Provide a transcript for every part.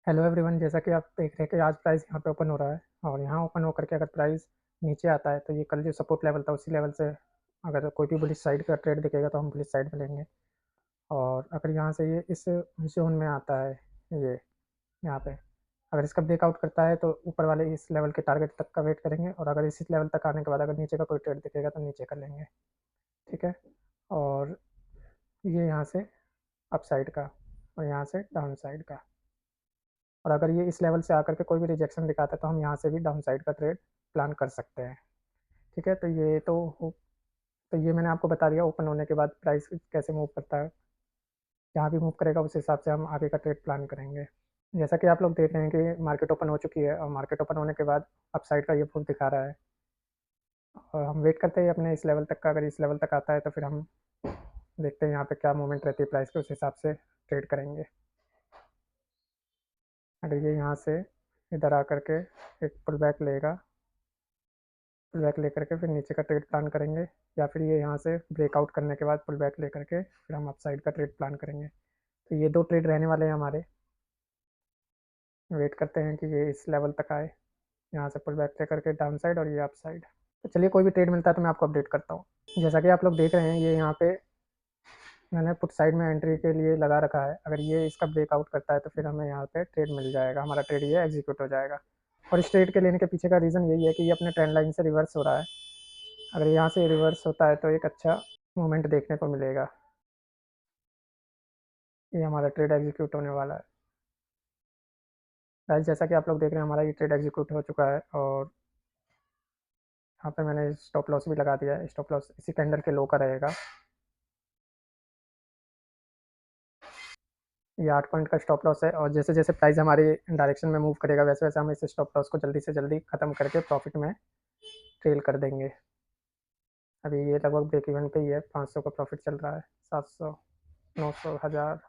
Hello everyone, जैसा कि आप देख रहे हैं कि आज प्राइस यहाँ पे ओपन हो रहा है और यहाँ ओपन होकर के अगर प्राइस नीचे आता है तो ये कल जो सपोर्ट लेवल था उसी लेवल से अगर कोई भी बुलिश साइड का ट्रेड दिखेगा तो हम बुलिश साइड में लेंगे। और अगर यहाँ से ये इस जोन में आता है, ये यहाँ पे अगर इसका ब्रेकआउट करता है तो ऊपर वाले इस लेवल के टारगेट तक का वेट करेंगे और अगर इस लेवल तक आने के बाद अगर नीचे का कोई ट्रेड दिखेगा तो नीचे कर लेंगे। ठीक है। और ये यहाँ से अप साइड का और यहाँ से डाउन साइड का, और अगर ये इस लेवल से आकर के कोई भी रिजेक्शन दिखाता है तो हम यहाँ से भी डाउन साइड का ट्रेड प्लान कर सकते हैं। ठीक है। तो ये मैंने आपको बता दिया ओपन होने के बाद प्राइस कैसे मूव करता है। जहाँ भी मूव करेगा उस हिसाब से हम आगे का ट्रेड प्लान करेंगे। जैसा कि आप लोग देख रहे हैं कि मार्केट ओपन हो चुकी है और मार्केट ओपन होने के बाद अप साइड का ये फूल दिखा रहा है और हम वेट करते हैं अपने इस लेवल तक का। अगर इस लेवल तक आता है तो फिर हम देखते हैं यहाँ पे क्या मूवमेंट रहती है प्राइस के, उस हिसाब से ट्रेड करेंगे। अगर ये यहाँ से इधर आकर के एक पुल बैक लेगा, पुल बैक लेकर के फिर नीचे का ट्रेड प्लान करेंगे, या फिर ये यहाँ से ब्रेकआउट करने के बाद पुल बैक लेकर के फिर हम अप साइड का ट्रेड प्लान करेंगे। तो ये दो ट्रेड रहने वाले हैं हमारे। वेट करते हैं कि ये इस लेवल तक आए, यहाँ से पुल बैक लेकर के डाउन साइड और ये अप साइड। तो चलिए, कोई भी ट्रेड मिलता है तो मैं आपको अपडेट करता हूँ। जैसा कि आप लोग देख रहे हैं, ये यहाँ पे मैंने पुट साइड में एंट्री के लिए लगा रखा है। अगर ये इसका ब्रेकआउट करता है तो फिर हमें यहाँ पे ट्रेड मिल जाएगा, हमारा ट्रेड ये एग्जीक्यूट हो जाएगा। और इस ट्रेड के लेने के पीछे का रीज़न यही है कि ये अपने ट्रेंड लाइन से रिवर्स हो रहा है। अगर यहाँ से रिवर्स होता है तो एक अच्छा मूवमेंट देखने को मिलेगा। ये हमारा ट्रेड एग्जीक्यूट होने वाला है। गाइस, जैसा कि आप लोग देख रहे हैं हमारा ये ट्रेड एग्जीक्यूट हो चुका है और यहाँ पे मैंने स्टॉप लॉस भी लगा दिया है। स्टॉप लॉस इसी कैंडल के लो का रहेगा। ये 8 पॉइंट का स्टॉप लॉस है और जैसे जैसे प्राइस हमारी डायरेक्शन में मूव करेगा वैसे वैसे हम इस स्टॉप लॉस को जल्दी से जल्दी ख़त्म करके प्रॉफिट में ट्रेल कर देंगे। अभी ये लगभग ब्रेक इवन पे ही है, 500 का प्रॉफिट चल रहा है, 700, 900, 1000।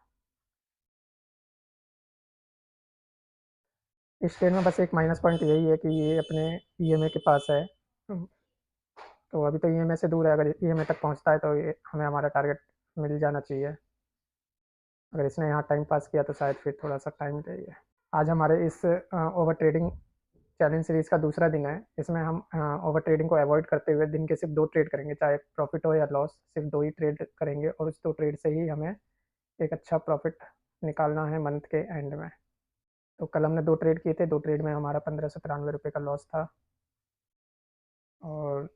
इस ट्रेड में बस एक माइनस पॉइंट यही है कि ये अपने ईएमए के पास है। तो अभी तो ईएमए से दूर है। अगर ईएमए तक पहुंचता है तो ये हमें हमारा टारगेट मिल जाना चाहिए। अगर इसने यहाँ टाइम पास किया तो शायद फिर थोड़ा सा टाइम चाहिए। आज हमारे इस ओवर ट्रेडिंग चैलेंज सीरीज का दूसरा दिन है। इसमें हम ओवर ट्रेडिंग को अवॉइड करते हुए दिन के सिर्फ दो ट्रेड करेंगे, चाहे प्रॉफिट हो या लॉस, सिर्फ दो ही ट्रेड करेंगे और उस दो ट्रेड से ही हमें एक अच्छा प्रॉफिट निकालना है मंथ के एंड में। तो कल हमने दो ट्रेड किए थे, दो ट्रेड में हमारा 1593 रुपये का लॉस था। और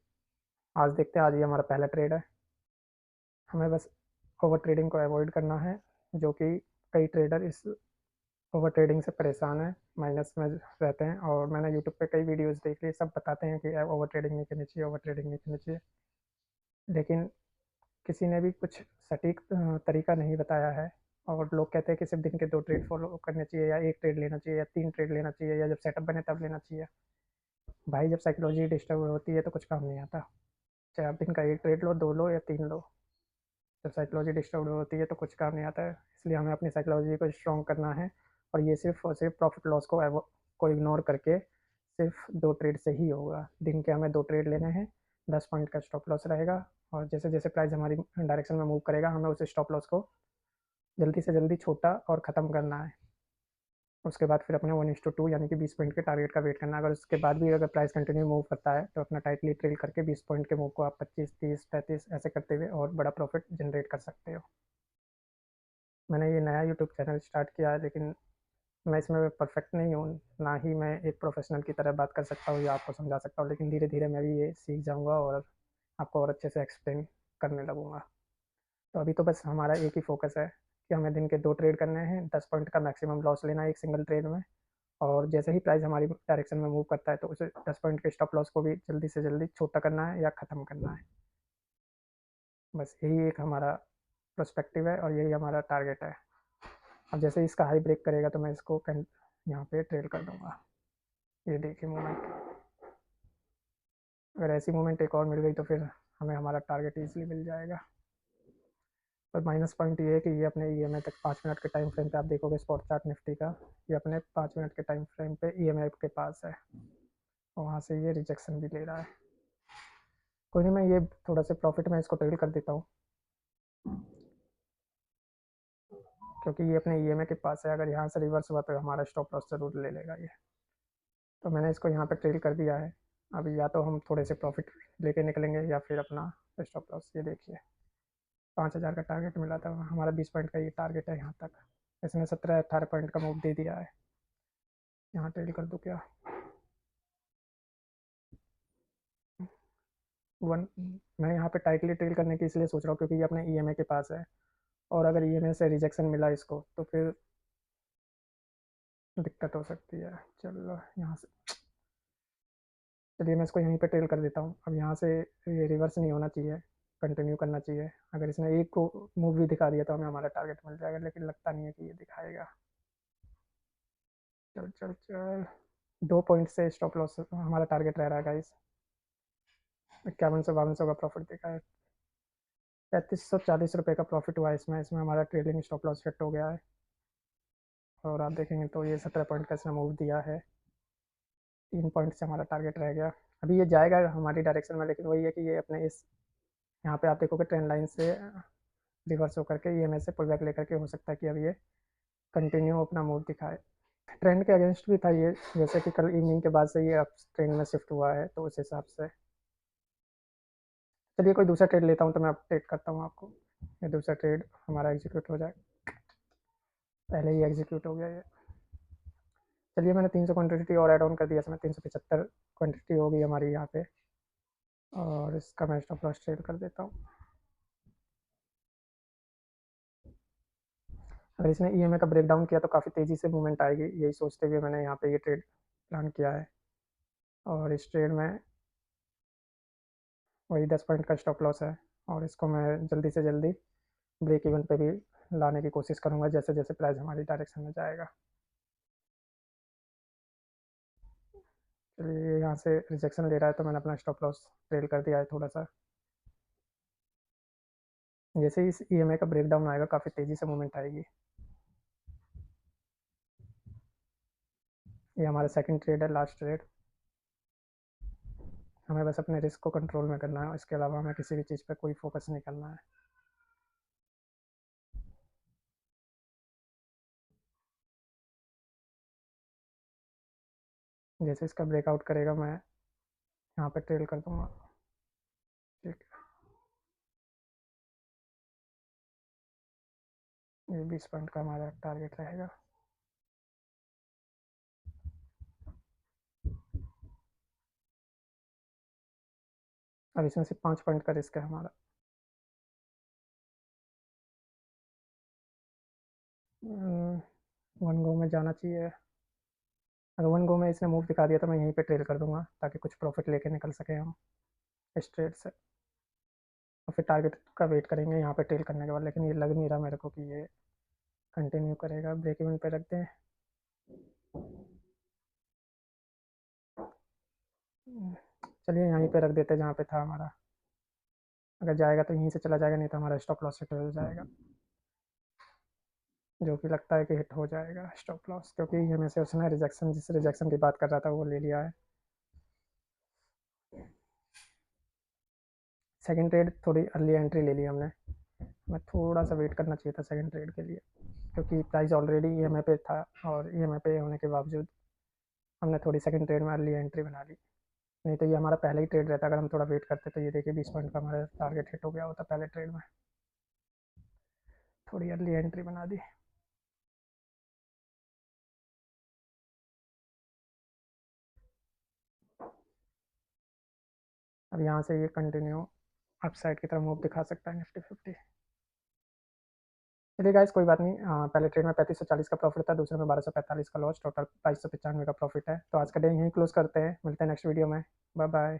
आज देखते हैं, आज ये हमारा पहला ट्रेड है। हमें बस ओवर ट्रेडिंग को अवॉइड करना है, जो कि कई ट्रेडर इस ओवर ट्रेडिंग से परेशान है, माइनस में रहते हैं। और मैंने यूट्यूब पे कई वीडियोस देख ली, सब बताते हैं कि ओवर ट्रेडिंग नहीं करनी चाहिए, ओवर ट्रेडिंग नहीं करनी चाहिए, लेकिन किसी ने भी कुछ सटीक तरीका नहीं बताया है। और लोग कहते हैं कि सिर्फ दिन के दो ट्रेड फॉलो करने चाहिए, या एक ट्रेड लेना चाहिए, या तीन ट्रेड लेना चाहिए, या जब सेटअप बने तब लेना चाहिए। भाई, जब साइकोलॉजी डिस्टर्ब होती है तो कुछ काम नहीं आता। चाहे आप दिन का एक ट्रेड लो, दो लो या तीन लो, जब साइकोलॉजी डिस्टर्ब होती है तो कुछ काम नहीं आता है। इसलिए हमें अपनी साइकोलॉजी को स्ट्रॉन्ग करना है और ये सिर्फ और सिर्फ प्रॉफिट लॉस को इग्नोर करके सिर्फ दो ट्रेड से ही होगा। दिन के हमें दो ट्रेड लेने हैं, 10 पॉइंट का स्टॉप लॉस रहेगा और जैसे जैसे प्राइस हमारी डायरेक्शन में मूव करेगा हमें उस स्टॉप लॉस को जल्दी से जल्दी छोटा और ख़त्म करना है। उसके बाद फिर अपने 1:2 यानी कि 20 पॉइंट के टारगेट का वेट करना है। अगर उसके बाद भी अगर प्राइस कंटिन्यू मूव करता है तो अपना टाइटली ट्रेल करके 20 पॉइंट के मूव को आप 25, 30, 35 ऐसे करते हुए और बड़ा प्रॉफिट जनरेट कर सकते हो। मैंने ये नया यूट्यूब चैनल स्टार्ट किया है, लेकिन मैं इसमें परफेक्ट नहीं हूँ, ना ही मैं एक प्रोफेशनल की तरह बात कर सकता हूँ या आपको समझा सकता हूँ, लेकिन धीरे धीरे मैं भी ये सीख जाऊँगा और आपको और अच्छे से एक्सप्लेन करने लगूँगा। तो अभी तो बस हमारा एक ही फोकस है कि हमें दिन के दो ट्रेड करने हैं, 10 पॉइंट का मैक्सिमम लॉस लेना है एक सिंगल ट्रेड में। और जैसे ही प्राइस हमारी डायरेक्शन में मूव करता है तो उसे 10 पॉइंट के स्टॉप लॉस को भी जल्दी से जल्दी छोटा करना है या ख़त्म करना है। बस यही एक हमारा पर्सपेक्टिव है और यही हमारा टारगेट है। अब जैसे ही इसका हाई ब्रेक करेगा तो मैं इसको यहाँ पे ट्रेल कर दूंगा। ये देखिए मूवमेंट। अगर ऐसी मूवमेंट एक और मिल गई तो फिर हमें हमारा टारगेट ईजिली मिल जाएगा। और माइनस पॉइंट ये है कि ये अपने ईएमआई तक 5 मिनट के टाइम फ्रेम पे आप देखोगे स्पॉट चार्ट निफ्टी का, ये अपने 5 मिनट के टाइम फ्रेम पे ईएमआई के पास है और वहाँ से ये रिजेक्शन भी ले रहा है। कोई नहीं, मैं ये थोड़ा सा प्रॉफिट में इसको ट्रेल कर देता हूँ। क्योंकि ये अपने ईएमए के पास है। अगर यहाँ से रिवर्स हुआ तो हमारा स्टॉप लॉस ज़रूर ले लेगा ये। तो मैंने इसको यहाँ पे ट्रेल कर दिया है। अभी या तो हम थोड़े से प्रॉफिट लेके निकलेंगे या फिर अपना स्टॉप लॉस। ये देखिए 5000 का टारगेट मिला था, हमारा 20 पॉइंट का ये टारगेट है यहाँ तक। इसने 17-18 पॉइंट का मूव दे दिया है। यहाँ ट्रेल कर दूँ क्या? वन मैं यहाँ पे टाइटली ट्रेल करने की इसलिए सोच रहा हूँ क्योंकि ये अपने ईएमए के पास है, और अगर ईएमए से रिजेक्शन मिला इसको तो फिर दिक्कत हो सकती है। चलो यहाँ से, चलिए मैं इसको यहीं पे ट्रेल कर देता हूँ। अब यहाँ से ये रिवर्स नहीं होना चाहिए, कंटिन्यू करना चाहिए। अगर इसने एक को मूव भी दिखा दिया तो हमें हमारा टारगेट मिल जाएगा, लेकिन लगता नहीं है कि ये दिखाएगा। चल चल चल, 2 पॉइंट से स्टॉप लॉस हमारा टारगेट रह रहा है गाइस। 5100-5200 का प्रॉफिट दिखा है। 3540 रुपये का प्रॉफिट हुआ है इसमें। हमारा ट्रेलिंग स्टॉप लॉस हिट हो गया है, और आप देखेंगे तो ये 17 पॉइंट का इसने मूव दिया है। 3 पॉइंट से हमारा टारगेट रह गया। अभी ये जाएगा हमारी डायरेक्शन में, लेकिन वही है कि ये अपने इस यहाँ पे आप देखोगे ट्रेंड लाइन से रिवर्स होकर के ईएमए से पुल बैक लेकर के हो सकता है कि अब ये कंटिन्यू अपना मूव दिखाए। ट्रेंड के अगेंस्ट भी था ये, जैसे कि कल इवनिंग के बाद से ये अब ट्रेंड में शिफ्ट हुआ है, तो उस हिसाब से। चलिए कोई दूसरा ट्रेड लेता हूँ तो मैं अपडेट करता हूँ आपको। ये दूसरा ट्रेड हमारा एग्जीक्यूट हो जाए, पहले ही एग्जीक्यूट हो गया ये। चलिए मैंने 300 क्वान्टिटी और ऐड ऑन कर दिया, इसमें 375 क्वान्टिटी होगी हमारी यहाँ पे, और इसका मैं स्टॉप लॉस ट्रेड कर देता हूँ। अगर इसने ईएमए का ब्रेकडाउन किया तो काफ़ी तेज़ी से मूवमेंट आएगी, यही सोचते हुए मैंने यहाँ पे ये ट्रेड प्लान किया है। और इस ट्रेड में वही 10 पॉइंट का स्टॉप लॉस है, और इसको मैं जल्दी से जल्दी ब्रेक इवन पे भी लाने की कोशिश करूँगा जैसे जैसे प्राइस हमारी डायरेक्शन में जाएगा। चलिए यहाँ से रिजेक्शन ले रहा है तो मैंने अपना स्टॉप लॉस ट्रेल कर दिया है थोड़ा सा। जैसे ही इस ईएमआई का ब्रेकडाउन आएगा काफ़ी तेज़ी से मूवमेंट आएगी। ये हमारा सेकंड ट्रेड है, लास्ट ट्रेड। हमें बस अपने रिस्क को कंट्रोल में करना है, इसके अलावा हमें किसी भी चीज़ पे कोई फोकस नहीं करना है। जैसे इसका ब्रेकआउट करेगा मैं यहाँ पे ट्रेल कर दूंगा। ठीक है, ये 20 पॉइंट का हमारा टारगेट रहेगा। अब इसमें से 5 पॉइंट का रिस्क है हमारा। 1 गो में जाना चाहिए। अगर 1 गो में इसने मूव दिखा दिया तो मैं यहीं पे ट्रेल कर दूंगा, ताकि कुछ प्रॉफिट लेके निकल सके हम इस ट्रेड से। और फिर टारगेट का वेट करेंगे यहाँ पे ट्रेल करने के बाद, लेकिन ये लग नहीं रहा मेरे को कि ये कंटिन्यू करेगा। ब्रेक इवन पे रखते हैं। चलिए यहीं पे रख देते हैं जहाँ पे था हमारा। अगर जाएगा तो यहीं से चला जाएगा, नहीं तो हमारा स्टॉप लॉस हिट हो जाएगा, जो कि लगता है कि हिट हो जाएगा स्टॉप लॉस, क्योंकि ये में से उसने रिजेक्शन, जिस रिजेक्शन की बात कर रहा था वो ले लिया है। सेकंड ट्रेड थोड़ी अर्ली एंट्री ले ली हमने। मैं थोड़ा सा वेट करना चाहिए था सेकंड ट्रेड के लिए, क्योंकि प्राइस ऑलरेडी ईएमआई पे था, और ईएमआई पे होने के बावजूद हमने थोड़ी सेकंड ट्रेड में अर्ली एंट्री बना ली। नहीं तो ये हमारा पहले ही ट्रेड रहता, अगर हम थोड़ा वेट करते तो ये देखिए 20 पॉइंट का हमारा टारगेट हिट हो गया होता पहले ट्रेड में। थोड़ी अर्ली एंट्री बना दी। अब यहाँ से ये कंटिन्यू अपसाइड की तरफ मूव दिखा सकता है निफ्टी 50। चलिए गाइस कोई बात नहीं। पहले ट्रेड में 3540 का प्रॉफिट था, दूसरे में 1245 का लॉस, टोटल 2295 का प्रॉफिट है। तो आज का डे यहीं क्लोज करते हैं, मिलते हैं नेक्स्ट वीडियो में। Bye bye.